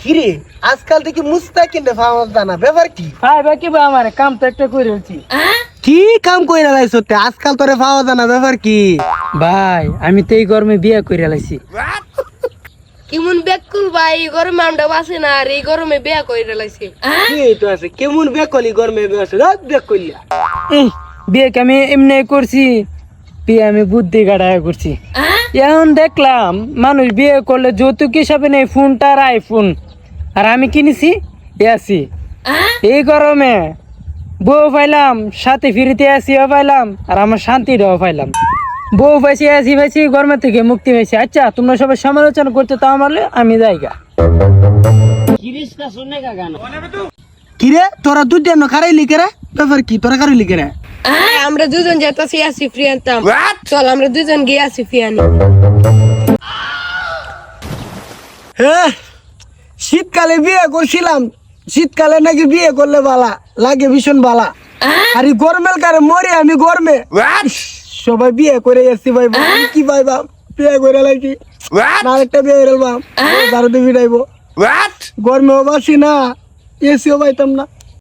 কিরে আজকাল থেকে মুস্তাকিন রে ফাওয়াজ জানা ব্যাপার কি? ভাই বাকি বা আমার কাম তো একটা করেছি। কি কাম কইরা লাইছ তে আজকাল তোরে ফাওয়াজ জানা ব্যাপার কি? ভাই আমি তো এই গরমে বিয়ে করে লাইছি। কেমন বেকুল ভাই গরমে আমরা বাসে না আর এই গরমে বিয়া কইরা লাইছে। কি তো আছে কেমন বেকলি গরমে বেস রাত বেকলিয়া। এই বিয়ে কি আমি এমনি করছি, বিয়ে আমি বুদ্ধি গাড়ায় করছি। এখন দেখলাম মানুষ বিয়ে করলে যৌতুক হিসাবে নেই ফোনটা আর আইফোন, আর আমি কিনেছি এসি। এই গরমে বউ পাইলাম, সাথে ফিরিতে এসিও পাইলাম, আর আমার শান্তিটাও পাইলাম। বউ পাইছি, এসি পাইছি, গরমের থেকে মুক্তি পাইছি। আচ্ছা তোমরা সবাই সমালোচনা করতে তাও মারলে আমি যাইগা। কিরে তোরা দুজন খারাইলি কেরে ব্যাপার কি? তোরা খারাইলি কেরে? আমরা দুজন যেতাছি আসি ফ্রি আনতাম। চল আমরা দুজন গিয়ে আসি ফ্রি আনি। হ্যাঁ শীতকালে বিয়ে করছিলাম, শীতকালে নাকি বিয়ে করলে বালা লাগে ভীষণ বালা, আর এই গরমের কারে মরে আমি গরমে। সবাই বিয়ে করে এসছি ভাই, আমি কি ভাই বাপ বিয়ে করে লাগি না একটা বিয়ে করে বাপ ভারতে ফিরাইবো, গরমেও বাসি না এসিও পাইতাম না।